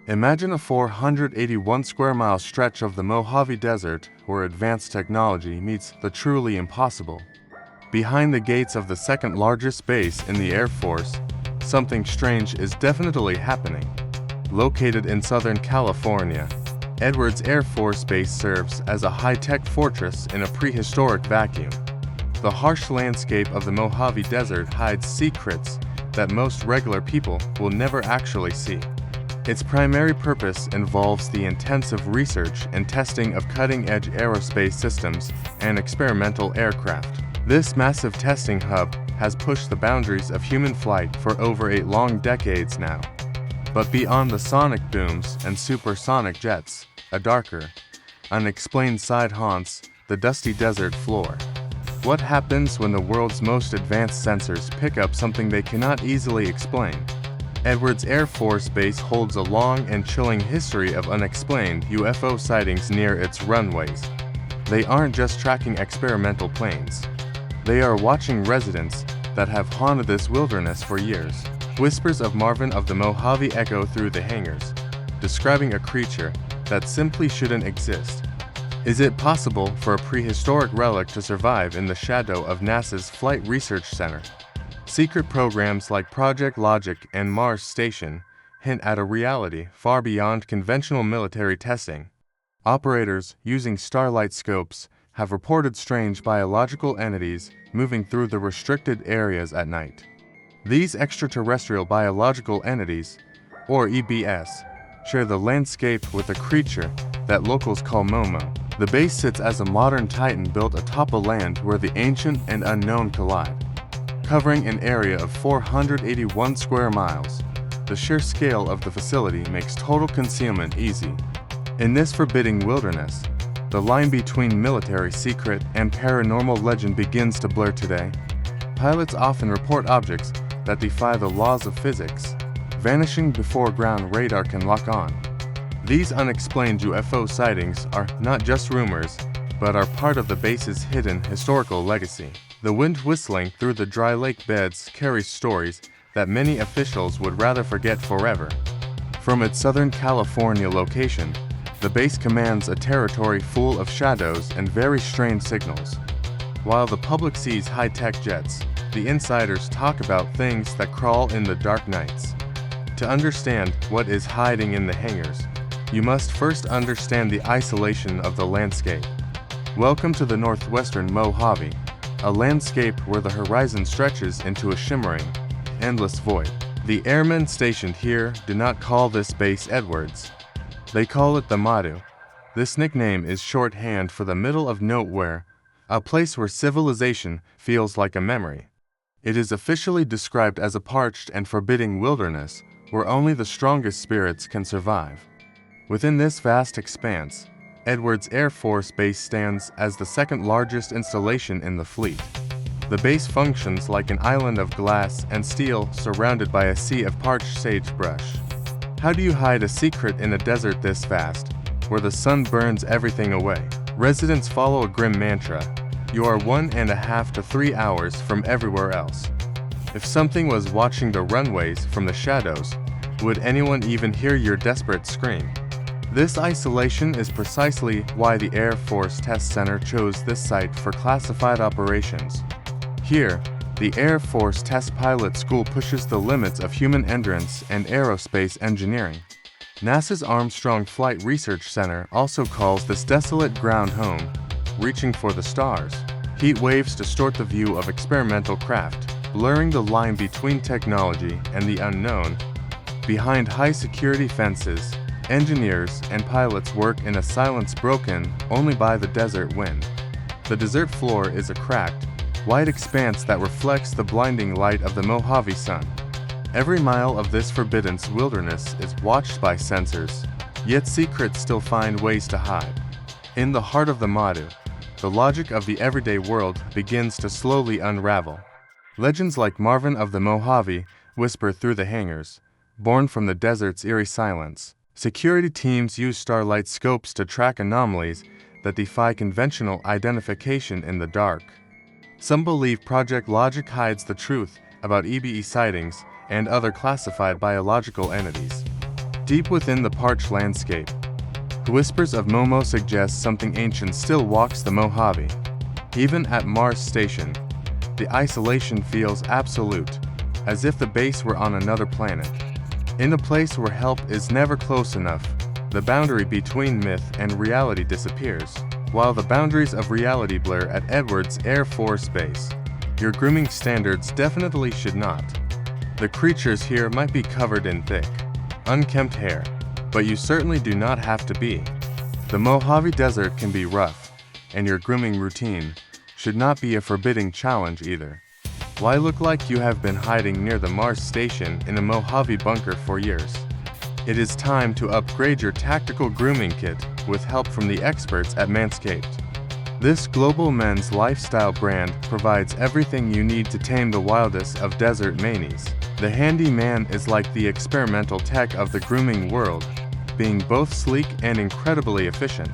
Imagine a 481 square mile stretch of the Mojave Desert where advanced technology meets the truly impossible. Behind the gates of the second largest base in the Air Force, something strange is definitely happening. Located in Southern California, Edwards Air Force Base serves as a high-tech fortress in a prehistoric vacuum. The harsh landscape of the Mojave Desert hides secrets that most regular people will never actually see. Its primary purpose involves the intensive research and testing of cutting-edge aerospace systems and experimental aircraft. This massive testing hub has pushed the boundaries of human flight for over 8 long decades now. But beyond the sonic booms and supersonic jets, a darker, unexplained side haunts the dusty desert floor. What happens when the world's most advanced sensors pick up something they cannot easily explain? Edwards Air Force Base holds a long and chilling history of unexplained UFO sightings near its runways. They aren't just tracking experimental planes. They are watching residents that have haunted this wilderness for years. Whispers of Marvin of the Mojave echo through the hangars, describing a creature that simply shouldn't exist. Is it possible for a prehistoric relic to survive in the shadow of NASA's Flight Research Center? Secret programs like Project Logic and Mars Station hint at a reality far beyond conventional military testing. Operators using starlight scopes have reported strange biological entities moving through the restricted areas at night. These extraterrestrial biological entities, or EBS, share the landscape with a creature that locals call Momo. The base sits as a modern titan built atop a land where the ancient and unknown collide. Covering an area of 481 square miles, the sheer scale of the facility makes total concealment easy. In this forbidding wilderness, the line between military secret and paranormal legend begins to blur today. Pilots often report objects that defy the laws of physics, vanishing before ground radar can lock on. These unexplained UFO sightings are not just rumors, but are part of the base's hidden historical legacy. The wind whistling through the dry lake beds carries stories that many officials would rather forget forever. From its Southern California location, the base commands a territory full of shadows and very strange signals. While the public sees high-tech jets, the insiders talk about things that crawl in the dark nights. To understand what is hiding in the hangars, you must first understand the isolation of the landscape. Welcome to the northwestern Mojave, a landscape where the horizon stretches into a shimmering, endless void. The airmen stationed here do not call this base Edwards. They call it the Madu. This nickname is shorthand for the middle of nowhere, a place where civilization feels like a memory. It is officially described as a parched and forbidding wilderness where only the strongest spirits can survive. Within this vast expanse, Edwards Air Force Base stands as the second largest installation in the fleet. The base functions like an island of glass and steel surrounded by a sea of parched sagebrush. How do you hide a secret in a desert this vast, where the sun burns everything away? Residents follow a grim mantra: you are 1.5 to 3 hours from everywhere else. If something was watching the runways from the shadows, would anyone even hear your desperate scream? This isolation is precisely why the Air Force Test Center chose this site for classified operations. Here, the Air Force Test Pilot School pushes the limits of human endurance and aerospace engineering. NASA's Armstrong Flight Research Center also calls this desolate ground home, reaching for the stars. Heat waves distort the view of experimental craft, blurring the line between technology and the unknown. Behind high-security fences, engineers and pilots work in a silence broken only by the desert wind. The desert floor is a cracked, white expanse that reflects the blinding light of the Mojave sun. Every mile of this forbidden wilderness is watched by sensors, yet secrets still find ways to hide. In the heart of the Madu, the logic of the everyday world begins to slowly unravel. Legends like Marvin of the Mojave whisper through the hangars, born from the desert's eerie silence. Security teams use starlight scopes to track anomalies that defy conventional identification in the dark. Some believe Project Logic hides the truth about EBE sightings and other classified biological entities. Deep within the parched landscape, the whispers of Momo suggest something ancient still walks the Mojave. Even at Mars Station, the isolation feels absolute, as if the base were on another planet. In a place where help is never close enough, the boundary between myth and reality disappears, while the boundaries of reality blur at Edwards Air Force Base. Your grooming standards definitely should not. The creatures here might be covered in thick, unkempt hair, but you certainly do not have to be. The Mojave Desert can be rough, and your grooming routine should not be a forbidding challenge either. Why look like you have been hiding near the Mars Station in a Mojave bunker for years? It is time to upgrade your tactical grooming kit with help from the experts at Manscaped. This global men's lifestyle brand provides everything you need to tame the wildest of desert manies. The handy man is like the experimental tech of the grooming world, being both sleek and incredibly efficient.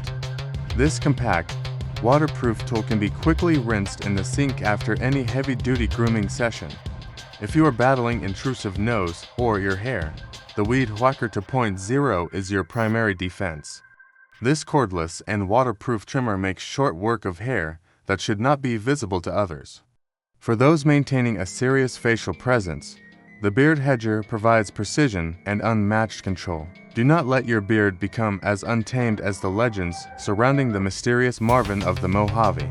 This compact, waterproof tool can be quickly rinsed in the sink after any heavy-duty grooming session. If you are battling intrusive nose or your hair, the Weed Whacker 2.0 is your primary defense. This cordless and waterproof trimmer makes short work of hair that should not be visible to others. For those maintaining a serious facial presence, the Beard Hedger provides precision and unmatched control. Do not let your beard become as untamed as the legends surrounding the mysterious Marvin of the Mojave.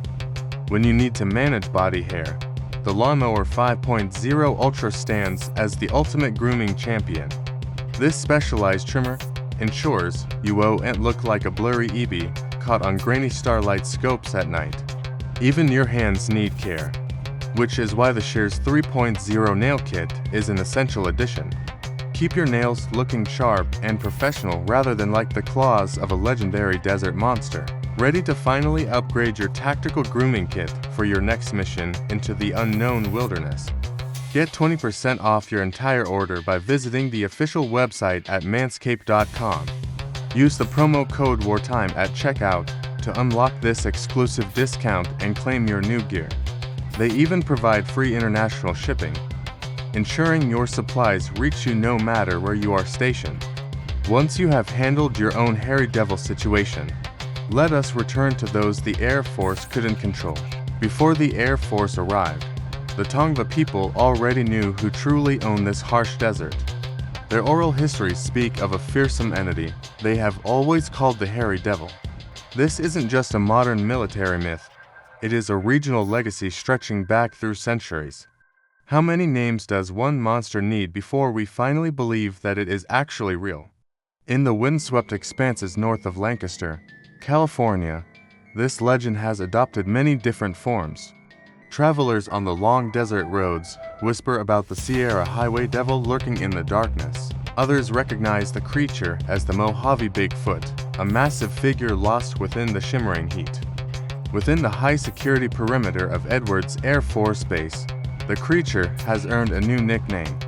When you need to manage body hair, the Lawnmower 5.0 Ultra stands as the ultimate grooming champion. This specialized trimmer ensures you won't look like a blurry EB caught on grainy starlight scopes at night. Even your hands need care, which is why the Shears 3.0 Nail Kit is an essential addition. Keep your nails looking sharp and professional rather than like the claws of a legendary desert monster. Ready to finally upgrade your tactical grooming kit for your next mission into the unknown wilderness? Get 20% off your entire order by visiting the official website at manscaped.com. Use the promo code WARTIME at checkout to unlock this exclusive discount and claim your new gear. They even provide free international shipping, ensuring your supplies reach you no matter where you are stationed. Once you have handled your own hairy devil situation, let us return to those the Air Force couldn't control. Before the Air Force arrived, the Tongva people already knew who truly owned this harsh desert. Their oral histories speak of a fearsome entity they have always called the hairy devil. This isn't just a modern military myth, it is a regional legacy stretching back through centuries. How many names does one monster need before we finally believe that it is actually real? In the windswept expanses north of Lancaster, California, this legend has adopted many different forms. Travelers on the long desert roads whisper about the Sierra Highway Devil lurking in the darkness. Others recognize the creature as the Mojave Bigfoot, a massive figure lost within the shimmering heat. Within the high-security perimeter of Edwards Air Force Base, the creature has earned a new nickname.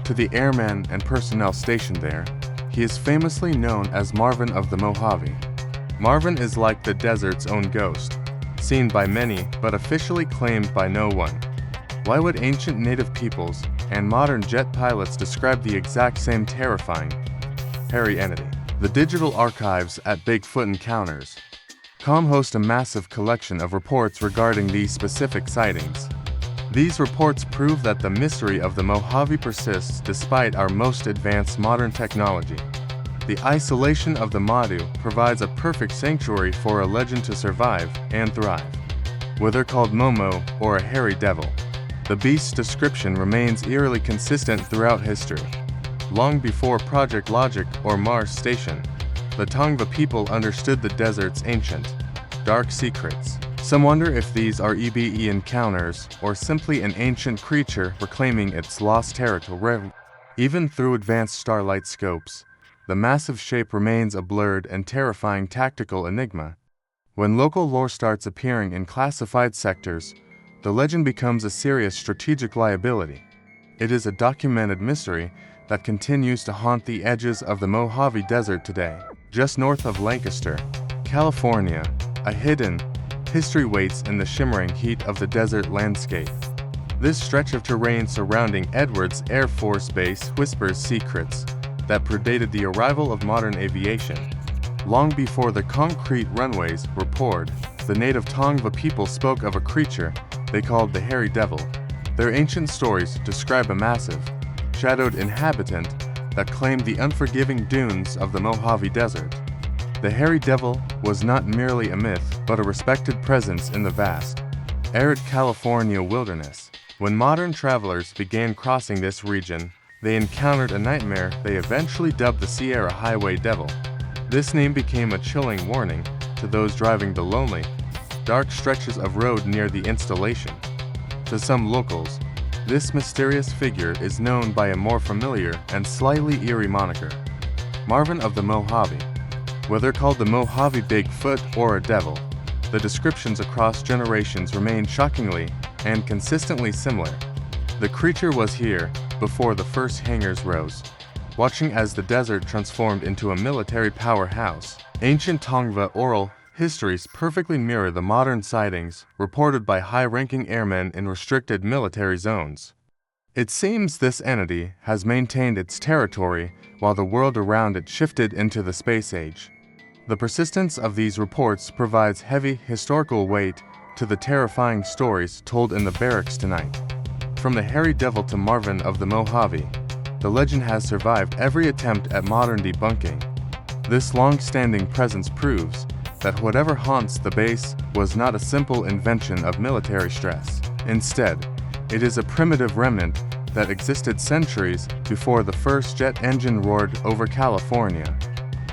To the airmen and personnel stationed there, he is famously known as Marvin of the Mojave. Marvin is like the desert's own ghost, seen by many but officially claimed by no one. Why would ancient native peoples and modern jet pilots describe the exact same terrifying, hairy entity? The digital archives at Bigfoot Encounters host a massive collection of reports regarding these specific sightings. These reports prove that the mystery of the Mojave persists despite our most advanced modern technology. The isolation of the Madu provides a perfect sanctuary for a legend to survive and thrive. Whether called Momo or a hairy devil, the beast's description remains eerily consistent throughout history. Long before Project Logic or Mars Station, the Tongva people understood the desert's ancient, dark secrets. Some wonder if these are EBE encounters or simply an ancient creature reclaiming its lost territory. Even through advanced starlight scopes, the massive shape remains a blurred and terrifying tactical enigma. When local lore starts appearing in classified sectors, the legend becomes a serious strategic liability. It is a documented mystery that continues to haunt the edges of the Mojave Desert today. Just north of Lancaster, California, a hidden history waits in the shimmering heat of the desert landscape. This stretch of terrain surrounding Edwards Air Force Base whispers secrets, that predated the arrival of modern aviation. Long before the concrete runways were poured, the native Tongva people spoke of a creature they called the Hairy Devil. Their ancient stories describe a massive, shadowed inhabitant that claimed the unforgiving dunes of the Mojave Desert. The Hairy Devil was not merely a myth, but a respected presence in the vast, arid California wilderness. When modern travelers began crossing this region, they encountered a nightmare they eventually dubbed the Sierra Highway Devil. This name became a chilling warning to those driving the lonely, dark stretches of road near the installation. To some locals, this mysterious figure is known by a more familiar and slightly eerie moniker, Marvin of the Mojave. Whether called the Mojave Bigfoot or a devil, the descriptions across generations remain shockingly and consistently similar. The creature was here before the first hangars rose, watching as the desert transformed into a military powerhouse. Ancient Tongva oral histories perfectly mirror the modern sightings reported by high-ranking airmen in restricted military zones. It seems this entity has maintained its territory while the world around it shifted into the space age. The persistence of these reports provides heavy historical weight to the terrifying stories told in the barracks tonight. From the Hairy Devil to Marvin of the Mojave, the legend has survived every attempt at modern debunking. This long-standing presence proves that whatever haunts the base was not a simple invention of military stress. Instead, it is a primitive remnant that existed centuries before the first jet engine roared over California.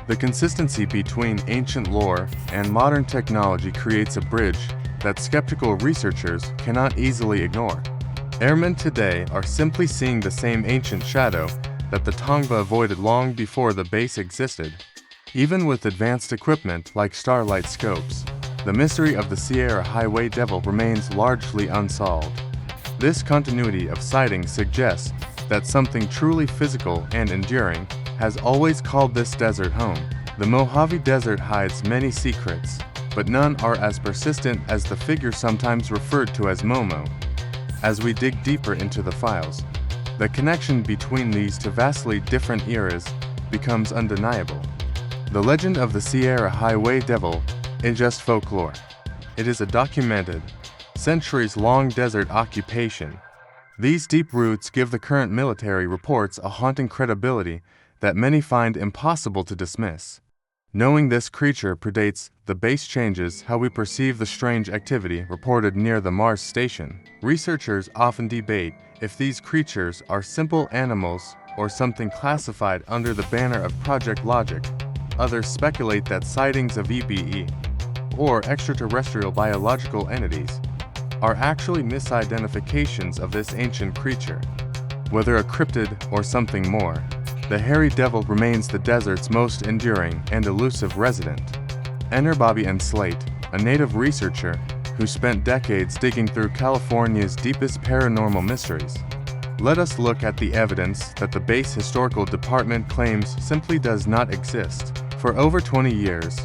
The consistency between ancient lore and modern technology creates a bridge that skeptical researchers cannot easily ignore. Airmen today are simply seeing the same ancient shadow that the Tongva avoided long before the base existed. Even with advanced equipment like starlight scopes, the mystery of the Sierra Highway Devil remains largely unsolved. This continuity of sightings suggests that something truly physical and enduring has always called this desert home. The Mojave Desert hides many secrets, but none are as persistent as the figure sometimes referred to as Momo. As we dig deeper into the files, the connection between these two vastly different eras becomes undeniable. The legend of the Sierra Highway Devil isn't just folklore. It is a documented, centuries-long desert occupation. These deep roots give the current military reports a haunting credibility that many find impossible to dismiss. Knowing this creature predates the base changes how we perceive the strange activity reported near the Mars station. Researchers often debate if these creatures are simple animals or something classified under the banner of Project Logic. Others speculate that sightings of EBE, or extraterrestrial biological entities, are actually misidentifications of this ancient creature. Whether a cryptid or something more, the Hairy Devil remains the desert's most enduring and elusive resident. Enter Bobby and Slate, a native researcher who spent decades digging through California's deepest paranormal mysteries. Let us look at the evidence that the base historical department claims simply does not exist. For over 20 years,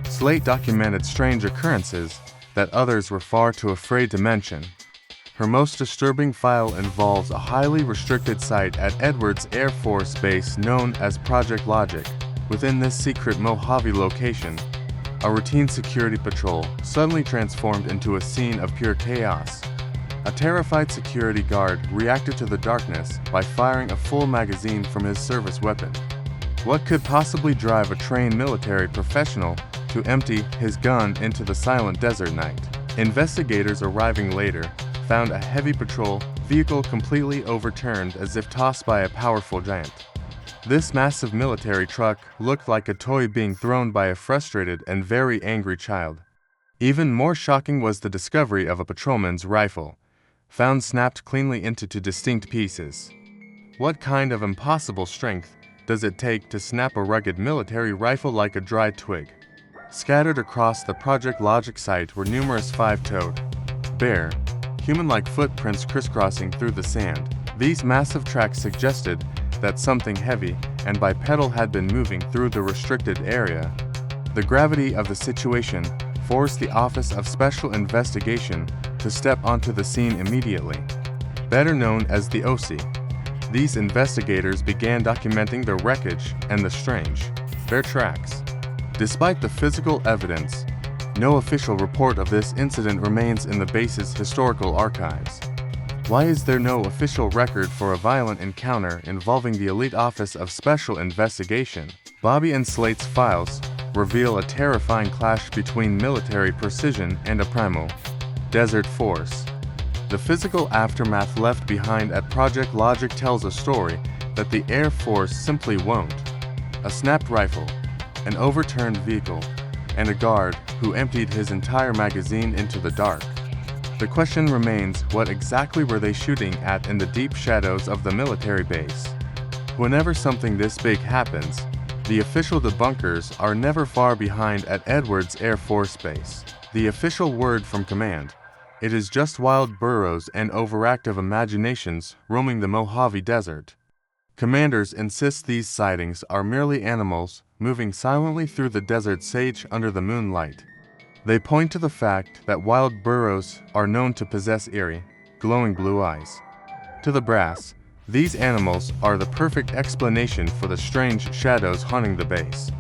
Slate documented strange occurrences that others were far too afraid to mention. Her most disturbing file involves a highly restricted site at Edwards Air Force Base known as Project Logic. Within this secret Mojave location, a routine security patrol suddenly transformed into a scene of pure chaos. A terrified security guard reacted to the darkness by firing a full magazine from his service weapon. What could possibly drive a trained military professional to empty his gun into the silent desert night? Investigators arriving later found a heavy patrol vehicle completely overturned as if tossed by a powerful giant. This massive military truck looked like a toy being thrown by a frustrated and very angry child. Even more shocking was the discovery of a patrolman's rifle, found snapped cleanly into two distinct pieces. What kind of impossible strength does it take to snap a rugged military rifle like a dry twig? Scattered across the Project Logic site were numerous five-toed, bare, human-like footprints crisscrossing through the sand. These massive tracks suggested that something heavy and bipedal had been moving through the restricted area. The gravity of the situation forced the Office of Special Investigation to step onto the scene immediately. Better known as the OC, these investigators began documenting the wreckage and the strange, bare tracks. Despite the physical evidence, no official report of this incident remains in the base's historical archives. Why is there no official record for a violent encounter involving the elite Office of Special Investigation? Bobby and Slate's files reveal a terrifying clash between military precision and a primal desert force. The physical aftermath left behind at Project Logic tells a story that the Air Force simply won't. A snapped rifle, an overturned vehicle, and a guard who emptied his entire magazine into the dark. The question remains, what exactly were they shooting at in the deep shadows of the military base? Whenever something this big happens, the official debunkers are never far behind at Edwards Air Force Base. The official word from command: it is just wild burros and overactive imaginations roaming the Mojave Desert. Commanders insist these sightings are merely animals moving silently through the desert sage under the moonlight. They point to the fact that wild burros are known to possess eerie, glowing blue eyes. To the brass, these animals are the perfect explanation for the strange shadows haunting the base.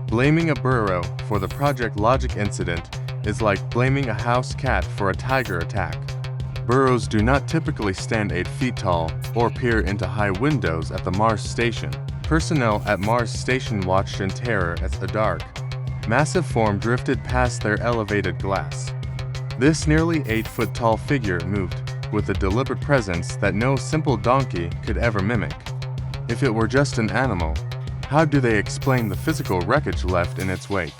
Blaming a burro for the Project Logic incident is like blaming a house cat for a tiger attack. Burros do not typically stand 8 feet tall or peer into high windows at the Mars station. Personnel at Mars station watched in terror as the dark, massive form drifted past their elevated glass. This nearly 8-foot-tall figure moved with a deliberate presence that no simple donkey could ever mimic. If it were just an animal, how do they explain the physical wreckage left in its wake?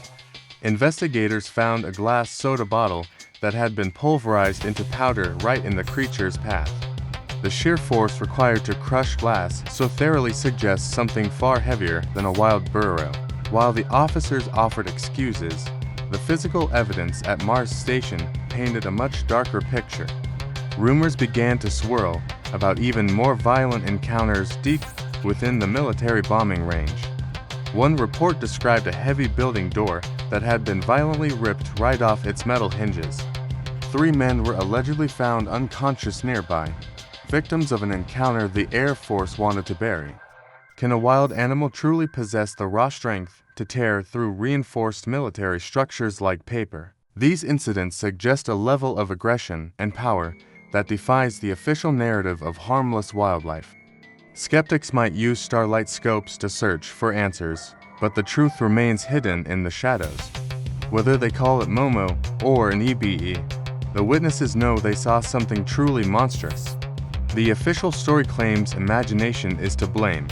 Investigators found a glass soda bottle that had been pulverized into powder right in the creature's path. The sheer force required to crush glass so thoroughly suggests something far heavier than a wild burro. While the officers offered excuses, the physical evidence at Mars Station painted a much darker picture. Rumors began to swirl about even more violent encounters deep within the military bombing range. One report described a heavy building door that had been violently ripped right off its metal hinges. 3 men were allegedly found unconscious nearby, victims of an encounter the Air Force wanted to bury. Can a wild animal truly possess the raw strength to tear through reinforced military structures like paper? These incidents suggest a level of aggression and power that defies the official narrative of harmless wildlife. Skeptics might use starlight scopes to search for answers, but the truth remains hidden in the shadows. Whether they call it Momo or an EBE, the witnesses know they saw something truly monstrous. The official story claims imagination is to blame,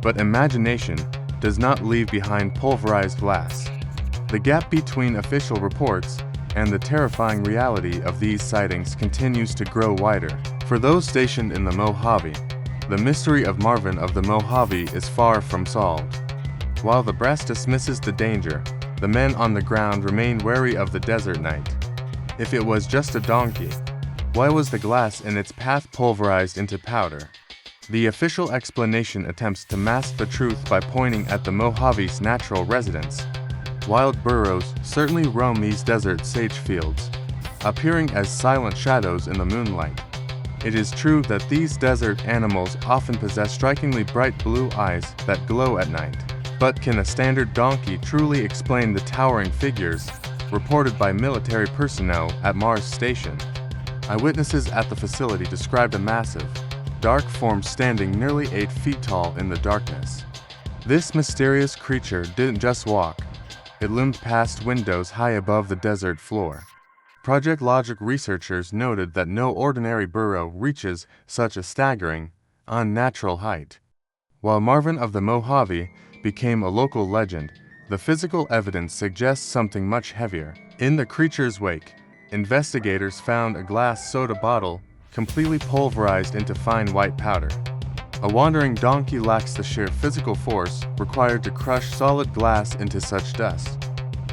but imagination does not leave behind pulverized glass. The gap between official reports and the terrifying reality of these sightings continues to grow wider. For those stationed in the Mojave, the mystery of Marvin of the Mojave is far from solved. While the brass dismisses the danger, the men on the ground remain wary of the desert night. If it was just a donkey, why was the glass in its path pulverized into powder? The official explanation attempts to mask the truth by pointing at the Mojave's natural residents. Wild burros certainly roam these desert sage fields, appearing as silent shadows in the moonlight. It is true that these desert animals often possess strikingly bright blue eyes that glow at night. But can a standard donkey truly explain the towering figures reported by military personnel at Mars Station? Eyewitnesses at the facility described a massive, dark form standing nearly 8 feet tall in the darkness. This mysterious creature didn't just walk, it loomed past windows high above the desert floor. Project Logic researchers noted that no ordinary burro reaches such a staggering, unnatural height. While Marvin of the Mojave became a local legend, the physical evidence suggests something much heavier. In the creature's wake, investigators found a glass soda bottle completely pulverized into fine white powder. A wandering donkey lacks the sheer physical force required to crush solid glass into such dust.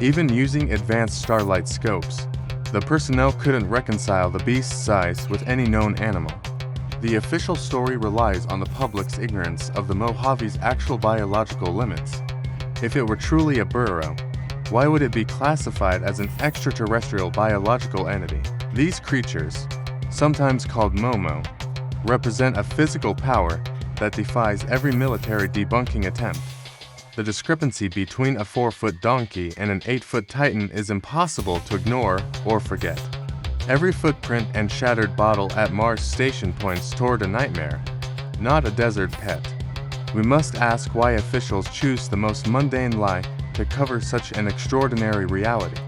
Even using advanced starlight scopes, the personnel couldn't reconcile the beast's size with any known animal. The official story relies on the public's ignorance of the Mojave's actual biological limits. If it were truly a burro, why would it be classified as an extraterrestrial biological entity? These creatures, sometimes called Momo, represent a physical power that defies every military debunking attempt. The discrepancy between a 4-foot donkey and an 8-foot titan is impossible to ignore or forget. Every footprint and shattered bottle at Mars Station points toward a nightmare, not a desert pet. We must ask why officials choose the most mundane lie to cover such an extraordinary reality.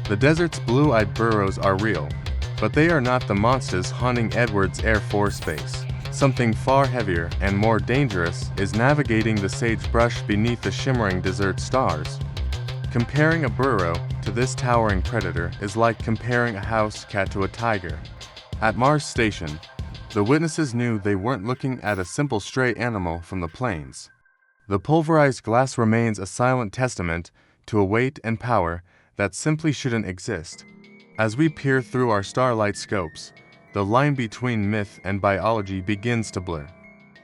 The desert's blue-eyed burrows are real, but they are not the monsters haunting Edwards Air Force Base. Something far heavier and more dangerous is navigating the sagebrush beneath the shimmering desert stars. Comparing a burrow to this towering predator is like comparing a house cat to a tiger. At Mars Station, the witnesses knew they weren't looking at a simple stray animal from the plains. The pulverized glass remains a silent testament to a weight and power that simply shouldn't exist. As we peer through our starlight scopes, the line between myth and biology begins to blur.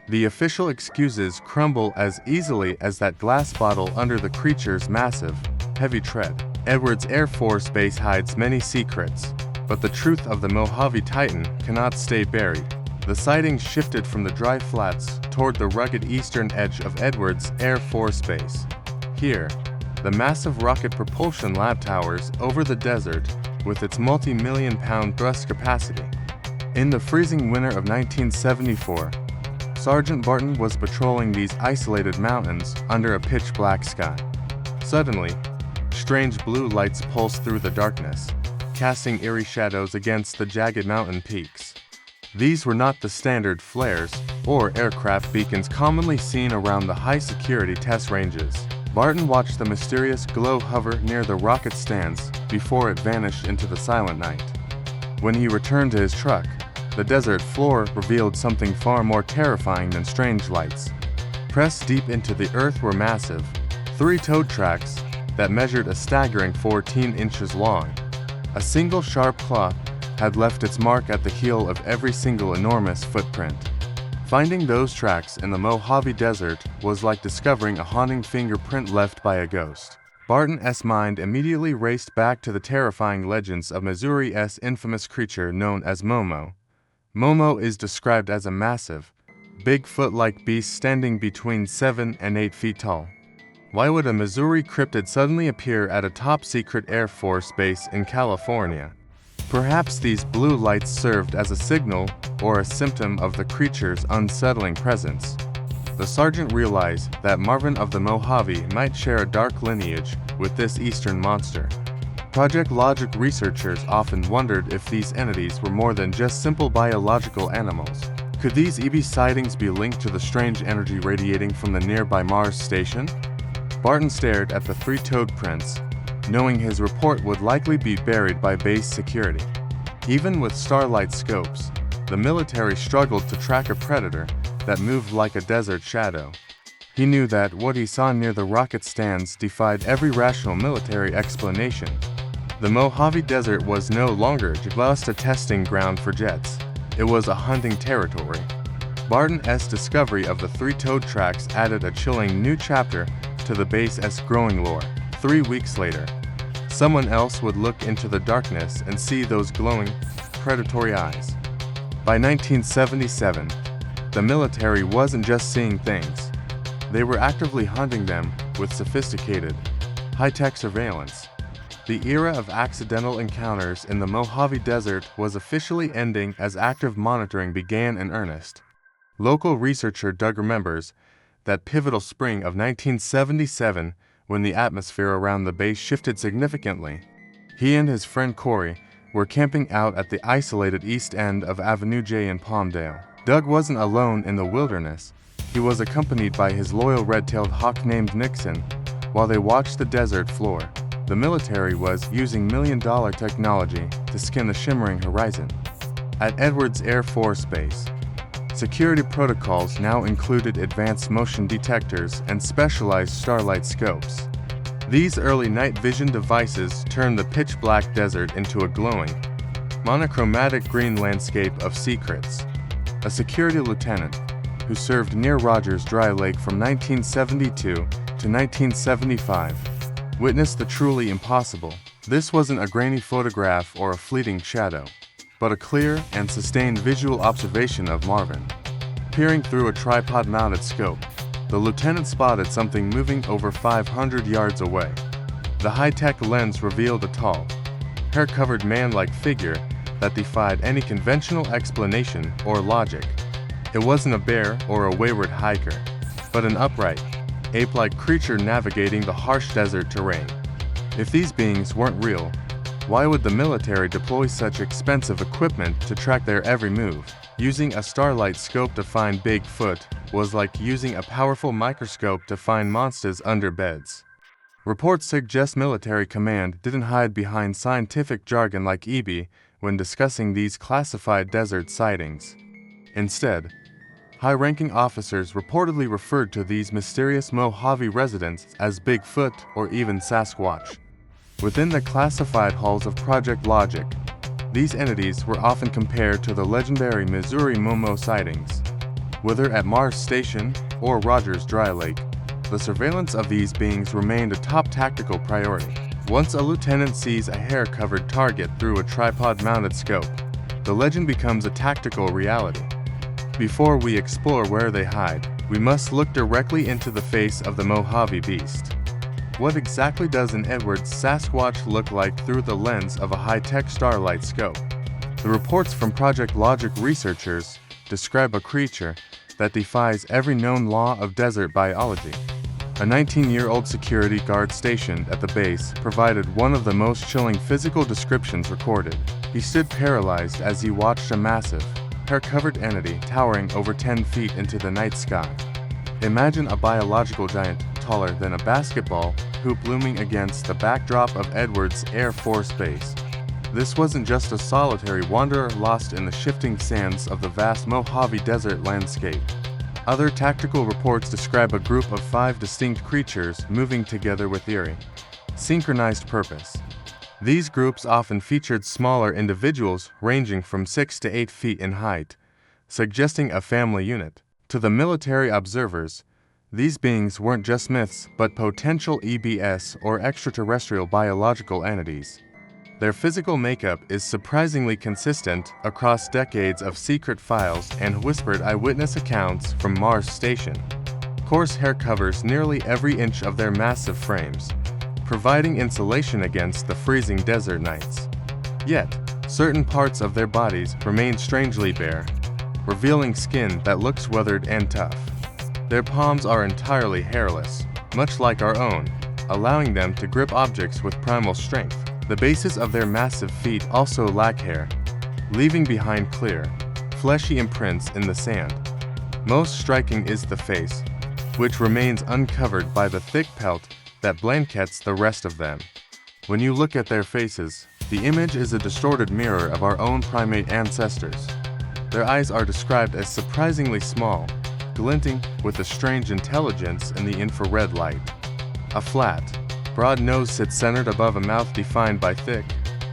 The official excuses crumble as easily as that glass bottle under the creature's massive, heavy tread. Edwards Air Force Base hides many secrets, but the truth of the Mojave Titan cannot stay buried. The sightings shifted from the dry flats toward the rugged eastern edge of Edwards Air Force Base. Here, the massive rocket propulsion lab towers over the desert with its multi-million-pound thrust capacity. In the freezing winter of 1974, Sergeant Barton was patrolling these isolated mountains under a pitch-black sky. Suddenly, strange blue lights pulsed through the darkness, casting eerie shadows against the jagged mountain peaks. These were not the standard flares or aircraft beacons commonly seen around the high-security test ranges. Barton watched the mysterious glow hover near the rocket stands before it vanished into the silent night. When he returned to his truck, the desert floor revealed something far more terrifying than strange lights. Pressed deep into the earth were massive, 3-toed tracks that measured a staggering 14 inches long. A single sharp claw had left its mark at the heel of every single enormous footprint. Finding those tracks in the Mojave Desert was like discovering a haunting fingerprint left by a ghost. Barton's mind immediately raced back to the terrifying legends of Missouri's infamous creature known as Momo. Momo is described as a massive, Bigfoot-like beast standing between 7 and 8 feet tall. Why would a Missouri cryptid suddenly appear at a top-secret Air Force base in California? Perhaps these blue lights served as a signal or a symptom of the creature's unsettling presence. The sergeant realized that Marvin of the Mojave might share a dark lineage with this eastern monster. Project Logic researchers often wondered if these entities were more than just simple biological animals. Could these EB sightings be linked to the strange energy radiating from the nearby Mars station? Barton stared at the 3-toed prints, knowing his report would likely be buried by base security. Even with starlight scopes, the military struggled to track a predator that moved like a desert shadow. He knew that what he saw near the rocket stands defied every rational military explanation. The Mojave Desert was no longer just a testing ground for jets. It was a hunting territory. Barton's discovery of the 3-toed tracks added a chilling new chapter to the base's growing lore. 3 weeks later, someone else would look into the darkness and see those glowing, predatory eyes. By 1977, the military wasn't just seeing things. They were actively hunting them with sophisticated, high-tech surveillance. The era of accidental encounters in the Mojave Desert was officially ending as active monitoring began in earnest. Local researcher Doug remembers that pivotal spring of 1977 when the atmosphere around the base shifted significantly. He and his friend Corey were camping out at the isolated east end of Avenue J in Palmdale. Doug wasn't alone in the wilderness. He was accompanied by his loyal red-tailed hawk named Nixon. While they watched the desert floor, the military was using million-dollar technology to scan the shimmering horizon. At Edwards Air Force Base, security protocols now included advanced motion detectors and specialized starlight scopes. These early night vision devices turned the pitch-black desert into a glowing, monochromatic green landscape of secrets. A security lieutenant, who served near Rogers Dry Lake from 1972 to 1975, witnessed the truly impossible. This wasn't a grainy photograph or a fleeting shadow, but a clear and sustained visual observation of Marvin. Peering through a tripod-mounted scope, the lieutenant spotted something moving over 500 yards away. The high-tech lens revealed a tall, hair-covered man-like figure that defied any conventional explanation or logic. It wasn't a bear or a wayward hiker, but an upright, ape-like creature navigating the harsh desert terrain. If these beings weren't real, why would the military deploy such expensive equipment to track their every move? Using a starlight scope to find Bigfoot was like using a powerful microscope to find monsters under beds. Reports suggest military command didn't hide behind scientific jargon like EB when discussing these classified desert sightings. Instead, high-ranking officers reportedly referred to these mysterious Mojave residents as Bigfoot or even Sasquatch. Within the classified halls of Project Logic, these entities were often compared to the legendary Missouri Momo sightings. Whether at Mars Station or Rogers Dry Lake, the surveillance of these beings remained a top tactical priority. Once a lieutenant sees a hair-covered target through a tripod-mounted scope, the legend becomes a tactical reality. Before we explore where they hide, we must look directly into the face of the Mojave beast. What exactly does an Edwards Sasquatch look like through the lens of a high-tech starlight scope? The reports from Project Logic researchers describe a creature that defies every known law of desert biology. A 19-year-old security guard stationed at the base provided one of the most chilling physical descriptions recorded. He stood paralyzed as he watched a massive, hair-covered entity towering over 10 feet into the night sky. Imagine a biological giant taller than a basketball hoop looming against the backdrop of Edwards Air Force Base. This wasn't just a solitary wanderer lost in the shifting sands of the vast Mojave Desert landscape. Other tactical reports describe a group of 5 distinct creatures moving together with eerie, synchronized purpose. These groups often featured smaller individuals ranging from 6 to 8 feet in height, suggesting a family unit. To the military observers, these beings weren't just myths but potential EBS or extraterrestrial biological entities. Their physical makeup is surprisingly consistent across decades of secret files and whispered eyewitness accounts from Mars Station. Coarse hair covers nearly every inch of their massive frames, providing insulation against the freezing desert nights. Yet, certain parts of their bodies remain strangely bare, revealing skin that looks weathered and tough. Their palms are entirely hairless, much like our own, allowing them to grip objects with primal strength. The bases of their massive feet also lack hair, leaving behind clear, fleshy imprints in the sand. Most striking is the face, which remains uncovered by the thick pelt that blankets the rest of them. When you look at their faces, the image is a distorted mirror of our own primate ancestors. Their eyes are described as surprisingly small, glinting with a strange intelligence in the infrared light. A flat, broad nose sits centered above a mouth defined by thick,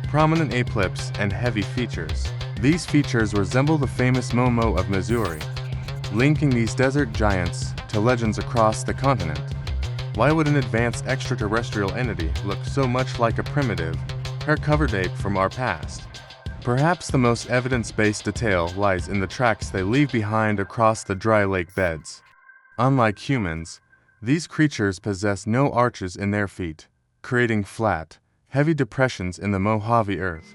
prominent ape lips and heavy features. These features resemble the famous Momo of Missouri, linking these desert giants to legends across the continent. Why would an advanced extraterrestrial entity look so much like a primitive, hair-covered ape from our past? Perhaps the most evidence-based detail lies in the tracks they leave behind across the dry lake beds. Unlike humans, these creatures possess no arches in their feet, creating flat, heavy depressions in the Mojave earth.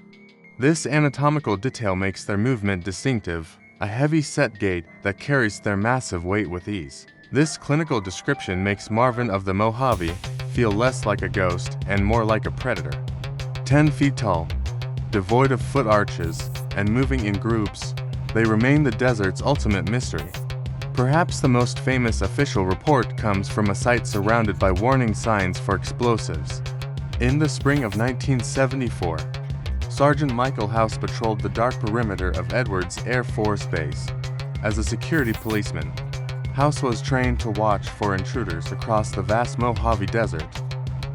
This anatomical detail makes their movement distinctive, a heavy-set gait that carries their massive weight with ease. This clinical description makes Marvin of the Mojave feel less like a ghost and more like a predator. 10 feet tall, devoid of foot arches, and moving in groups, they remain the desert's ultimate mystery. Perhaps the most famous official report comes from a site surrounded by warning signs for explosives. In the spring of 1974, Sergeant Michael House patrolled the dark perimeter of Edwards Air Force Base. As a security policeman, House was trained to watch for intruders across the vast Mojave Desert.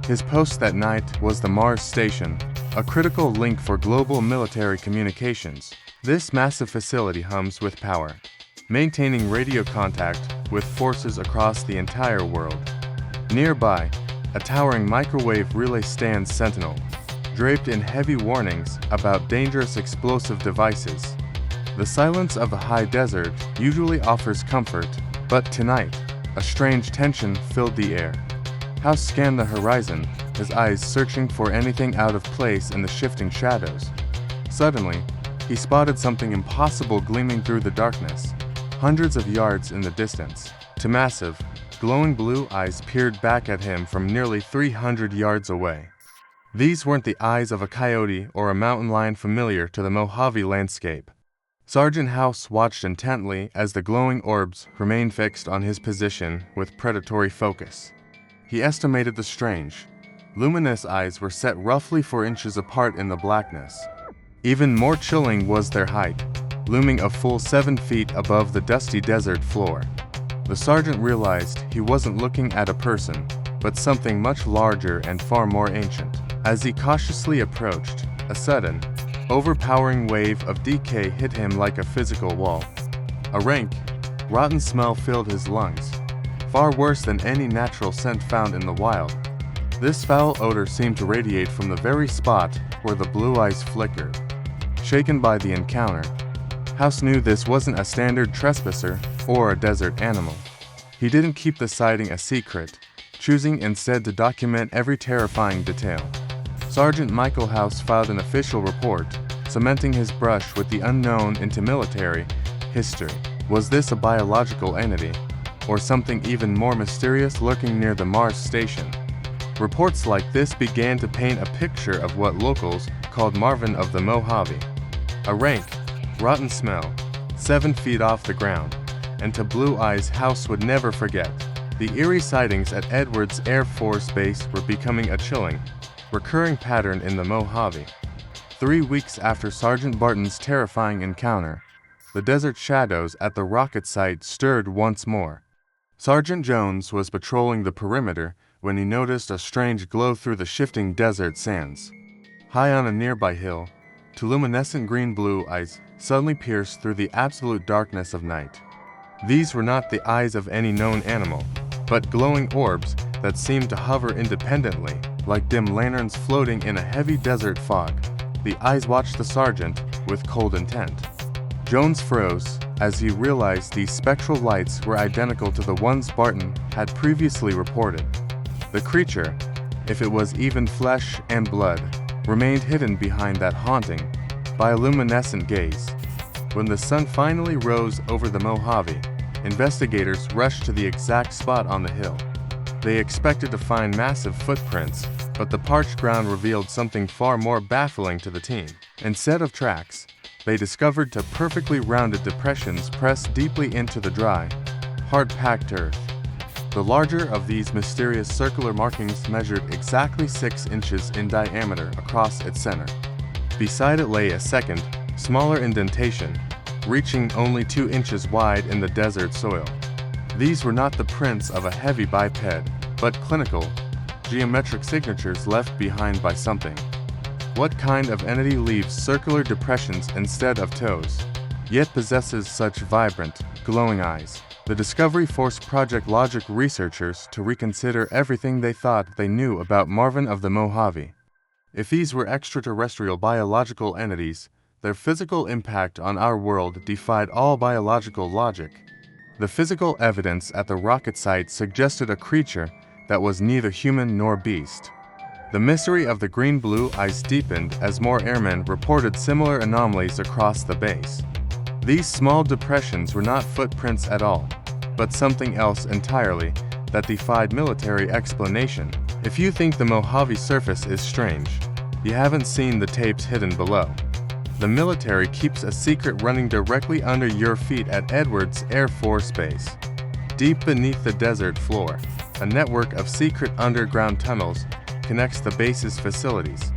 His post that night was the Mars Station, a critical link for global military communications. This massive facility hums with power, maintaining radio contact with forces across the entire world. Nearby, a towering microwave relay stands sentinel, draped in heavy warnings about dangerous explosive devices. The silence of the high desert usually offers comfort, but tonight, a strange tension filled the air. House scanned the horizon, his eyes searching for anything out of place in the shifting shadows. Suddenly, he spotted something impossible gleaming through the darkness, hundreds of yards in the distance. Two massive, glowing blue eyes peered back at him from nearly 300 yards away. These weren't the eyes of a coyote or a mountain lion familiar to the Mojave landscape. Sergeant House watched intently as the glowing orbs remained fixed on his position with predatory focus. He estimated the strange, luminous eyes were set roughly 4 inches apart in the blackness. Even more chilling was their height, looming a full 7 feet above the dusty desert floor. The sergeant realized he wasn't looking at a person, but something much larger and far more ancient. As he cautiously approached, a sudden, overpowering wave of decay hit him like a physical wall. A rank, rotten smell filled his lungs, far worse than any natural scent found in the wild. This foul odor seemed to radiate from the very spot where the blue eyes flickered. Shaken by the encounter, House knew this wasn't a standard trespasser or a desert animal. He didn't keep the sighting a secret, choosing instead to document every terrifying detail. Sergeant Michael House filed an official report, cementing his brush with the unknown into military history. Was this a biological entity, or something even more mysterious lurking near the Mars station? Reports like this began to paint a picture of what locals called Marvin of the Mojave. A rank, rotten smell, 7 feet off the ground, and to Blue Eyes House would never forget. The eerie sightings at Edwards Air Force Base were becoming a chilling, recurring pattern in the Mojave. 3 weeks after Sergeant Barton's terrifying encounter, the desert shadows at the rocket site stirred once more. Sergeant Jones was patrolling the perimeter when he noticed a strange glow through the shifting desert sands. High on a nearby hill, two luminescent green-blue eyes suddenly pierced through the absolute darkness of night. These were not the eyes of any known animal, but glowing orbs that seemed to hover independently, like dim lanterns floating in a heavy desert fog. The eyes watched the sergeant with cold intent. Jones froze as he realized these spectral lights were identical to the ones Barton had previously reported. The creature, if it was even flesh and blood, remained hidden behind that haunting, bioluminescent gaze. When the sun finally rose over the Mojave, investigators rushed to the exact spot on the hill. They expected to find massive footprints, but the parched ground revealed something far more baffling to the team. Instead of tracks, they discovered two perfectly rounded depressions pressed deeply into the dry, hard-packed earth. The larger of these mysterious circular markings measured exactly 6 inches in diameter across its center. Beside it lay a second, smaller indentation, reaching only 2 inches wide in the desert soil. These were not the prints of a heavy biped, but clinical, geometric signatures left behind by something. What kind of entity leaves circular depressions instead of toes, yet possesses such vibrant, glowing eyes? The discovery forced Project Logic researchers to reconsider everything they thought they knew about Marvin of the Mojave. If these were extraterrestrial biological entities, their physical impact on our world defied all biological logic. The physical evidence at the rocket site suggested a creature that was neither human nor beast. The mystery of the green-blue eyes deepened as more airmen reported similar anomalies across the base. These small depressions were not footprints at all, but something else entirely that defied military explanation. If you think the Mojave surface is strange, you haven't seen the tapes hidden below. The military keeps a secret running directly under your feet at Edwards Air Force Base. Deep beneath the desert floor, a network of secret underground tunnels connects the base's facilities.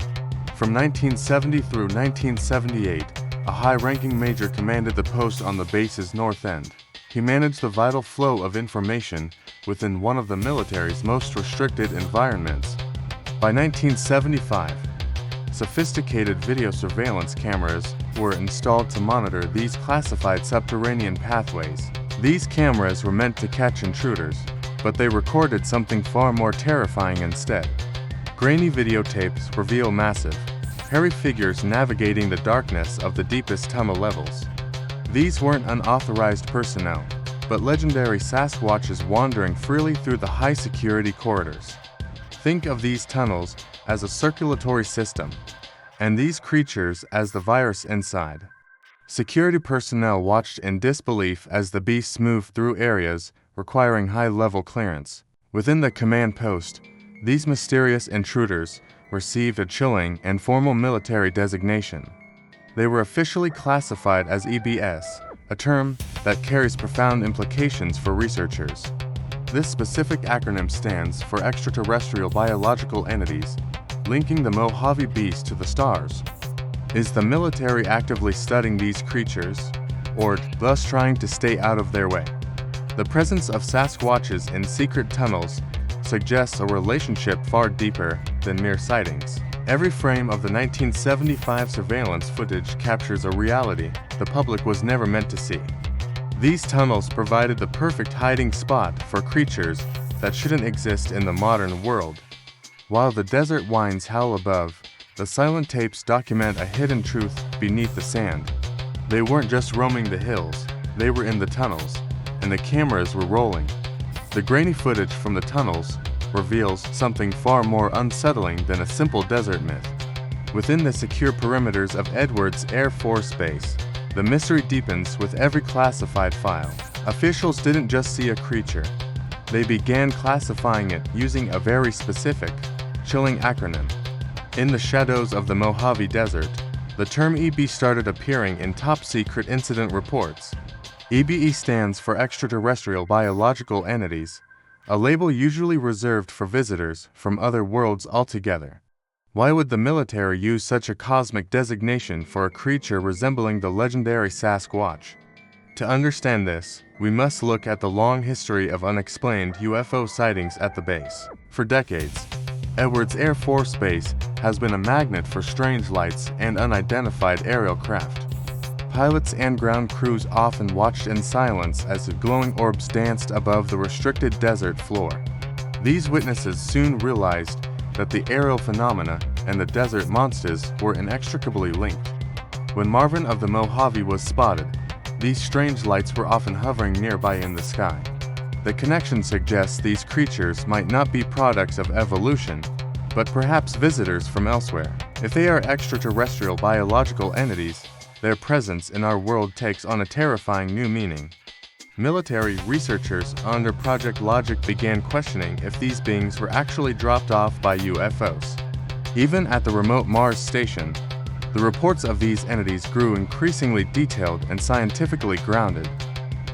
From 1970 through 1978, a high-ranking major commanded the post on the base's north end. He managed the vital flow of information within one of the military's most restricted environments. By 1975, sophisticated video surveillance cameras were installed to monitor these classified subterranean pathways. These cameras were meant to catch intruders, but they recorded something far more terrifying instead. Grainy videotapes reveal massive, hairy figures navigating the darkness of the deepest tunnel levels. These weren't unauthorized personnel, but legendary Sasquatches wandering freely through the high-security corridors. Think of these tunnels as a circulatory system, and these creatures as the virus inside. Security personnel watched in disbelief as the beasts moved through areas requiring high-level clearance. Within the command post, these mysterious intruders received a chilling and formal military designation. They were officially classified as EBS, a term that carries profound implications for researchers. This specific acronym stands for Extraterrestrial Biological Entities, linking the Mojave Beast to the stars. Is the military actively studying these creatures, or thus trying to stay out of their way? The presence of Sasquatches in secret tunnels suggests a relationship far deeper than mere sightings. Every frame of the 1975 surveillance footage captures a reality the public was never meant to see. These tunnels provided the perfect hiding spot for creatures that shouldn't exist in the modern world. While the desert winds howl above, the silent tapes document a hidden truth beneath the sand. They weren't just roaming the hills, they were in the tunnels, and the cameras were rolling. The grainy footage from the tunnels reveals something far more unsettling than a simple desert myth. Within the secure perimeters of Edwards Air Force Base, the mystery deepens with every classified file. Officials didn't just see a creature. They began classifying it using a very specific, chilling acronym. In the shadows of the Mojave Desert, the term EB started appearing in top-secret incident reports. EBE stands for Extraterrestrial Biological Entities, a label usually reserved for visitors from other worlds altogether. Why would the military use such a cosmic designation for a creature resembling the legendary Sasquatch? To understand this, we must look at the long history of unexplained UFO sightings at the base. For decades, Edwards Air Force Base has been a magnet for strange lights and unidentified aerial craft. Pilots and ground crews often watched in silence as the glowing orbs danced above the restricted desert floor. These witnesses soon realized that the aerial phenomena and the desert monsters were inextricably linked. When Marvin of the Mojave was spotted, these strange lights were often hovering nearby in the sky. The connection suggests these creatures might not be products of evolution, but perhaps visitors from elsewhere. If they are extraterrestrial biological entities, their presence in our world takes on a terrifying new meaning. Military researchers under Project Logic began questioning if these beings were actually dropped off by UFOs. Even at the remote Mars station, the reports of these entities grew increasingly detailed and scientifically grounded.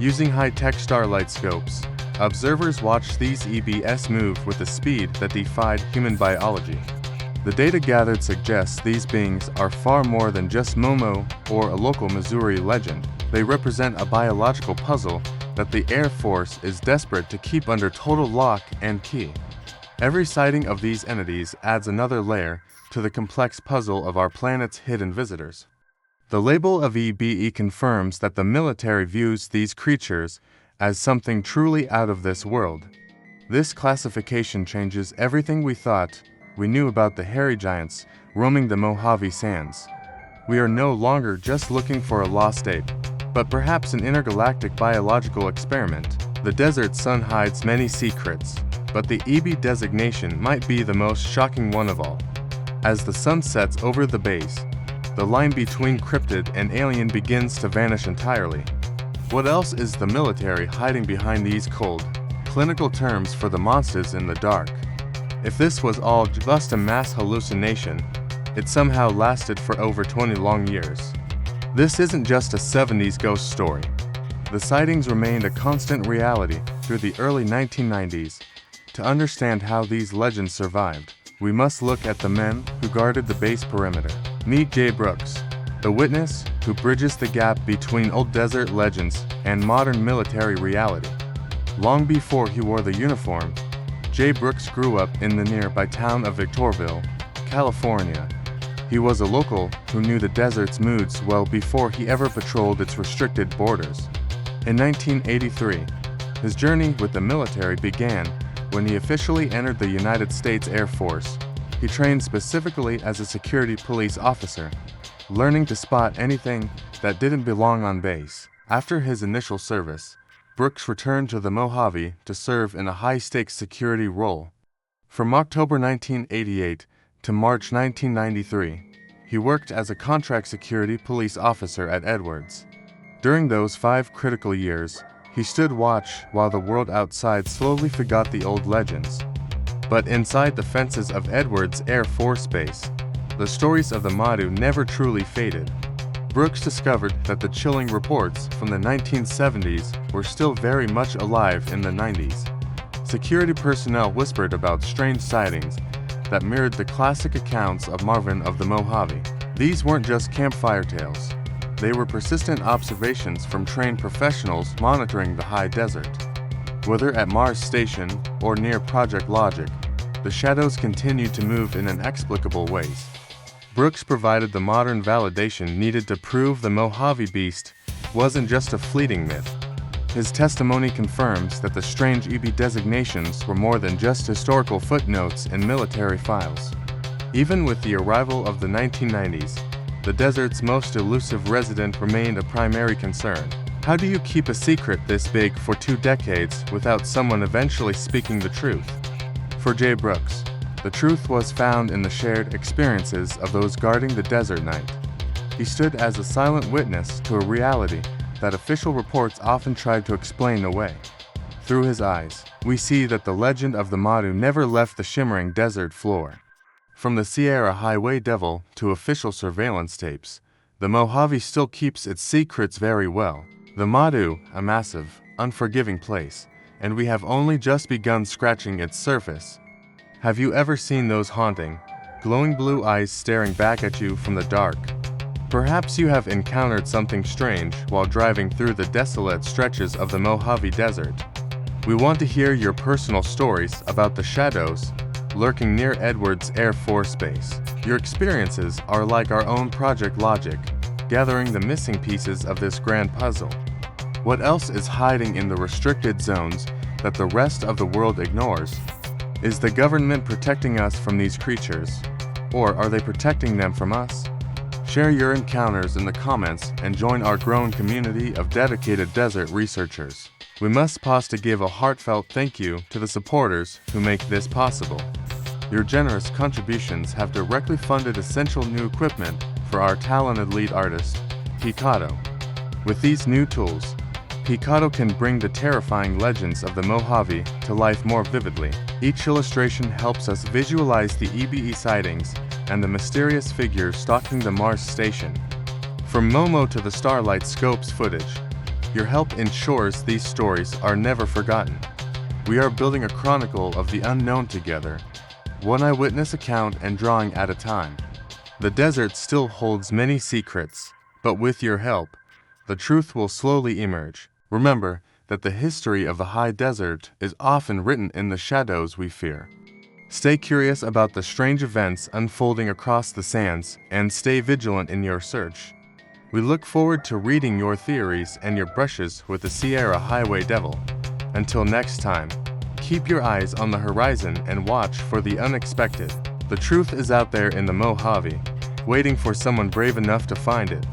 Using high-tech starlight scopes, observers watched these EBS move with a speed that defied human biology. The data gathered suggests these beings are far more than just Momo or a local Missouri legend. They represent a biological puzzle that the Air Force is desperate to keep under total lock and key. Every sighting of these entities adds another layer to the complex puzzle of our planet's hidden visitors. The label of EBE confirms that the military views these creatures as something truly out of this world. This classification changes everything we thought we knew about the hairy giants roaming the Mojave sands. We are no longer just looking for a lost ape, but perhaps an intergalactic biological experiment. The desert sun hides many secrets, but the EB designation might be the most shocking one of all. As the sun sets over the base, the line between cryptid and alien begins to vanish entirely. What else is the military hiding behind these cold, clinical terms for the monsters in the dark? If this was all just a mass hallucination, it somehow lasted for over 20 long years. This isn't just a 70s ghost story. The sightings remained a constant reality through the early 1990s. To understand how these legends survived, we must look at the men who guarded the base perimeter. Meet Jay Brooks, the witness who bridges the gap between old desert legends and modern military reality. Long before he wore the uniform, Jay Brooks grew up in the nearby town of Victorville, California. He was a local who knew the desert's moods well before he ever patrolled its restricted borders. In 1983, his journey with the military began when he officially entered the United States Air Force. He trained specifically as a security police officer, learning to spot anything that didn't belong on base. After his initial service, Brooks returned to the Mojave to serve in a high-stakes security role. From October 1988 to March 1993, he worked as a contract security police officer at Edwards. During those 5 critical years, he stood watch while the world outside slowly forgot the old legends. But inside the fences of Edwards Air Force Base, the stories of the Madu never truly faded. Brooks discovered that the chilling reports from the 1970s were still very much alive in the 90s. Security personnel whispered about strange sightings that mirrored the classic accounts of Marvin of the Mojave. These weren't just campfire tales. They were persistent observations from trained professionals monitoring the high desert. Whether at Mars Station or near Project Logic, the shadows continued to move in inexplicable ways. Brooks provided the modern validation needed to prove the Mojave Beast wasn't just a fleeting myth. His testimony confirms that the strange EB designations were more than just historical footnotes in military files. Even with the arrival of the 1990s, the desert's most elusive resident remained a primary concern. How do you keep a secret this big for 2 decades without someone eventually speaking the truth? For Jay Brooks, the truth was found in the shared experiences of those guarding the desert night. He stood as a silent witness to a reality that official reports often tried to explain away. Through his eyes, we see that the legend of the Madu never left the shimmering desert floor. From the Sierra Highway Devil to official surveillance tapes, the Mojave still keeps its secrets very well. The Madu, a massive, unforgiving place, and we have only just begun scratching its surface. Have you ever seen those haunting, glowing blue eyes staring back at you from the dark? Perhaps you have encountered something strange while driving through the desolate stretches of the Mojave Desert. We want to hear your personal stories about the shadows lurking near Edwards Air Force Base. Your experiences are like our own Project Logic, gathering the missing pieces of this grand puzzle. What else is hiding in the restricted zones that the rest of the world ignores? Is the government protecting us from these creatures, or are they protecting them from us? Share your encounters in the comments and join our growing community of dedicated desert researchers. We must pause to give a heartfelt thank you to the supporters who make this possible. Your generous contributions have directly funded essential new equipment for our talented lead artist, Picado. With these new tools, Picado can bring the terrifying legends of the Mojave to life more vividly. Each illustration helps us visualize the EBE sightings and the mysterious figures stalking the Mars station. From Momo to the Starlight Scopes footage, your help ensures these stories are never forgotten. We are building a chronicle of the unknown together, one eyewitness account and drawing at a time. The desert still holds many secrets, but with your help, the truth will slowly emerge. Remember that the history of the high desert is often written in the shadows we fear. Stay curious about the strange events unfolding across the sands and stay vigilant in your search. We look forward to reading your theories and your brushes with the Sierra Highway Devil. Until next time, keep your eyes on the horizon and watch for the unexpected. The truth is out there in the Mojave, waiting for someone brave enough to find it.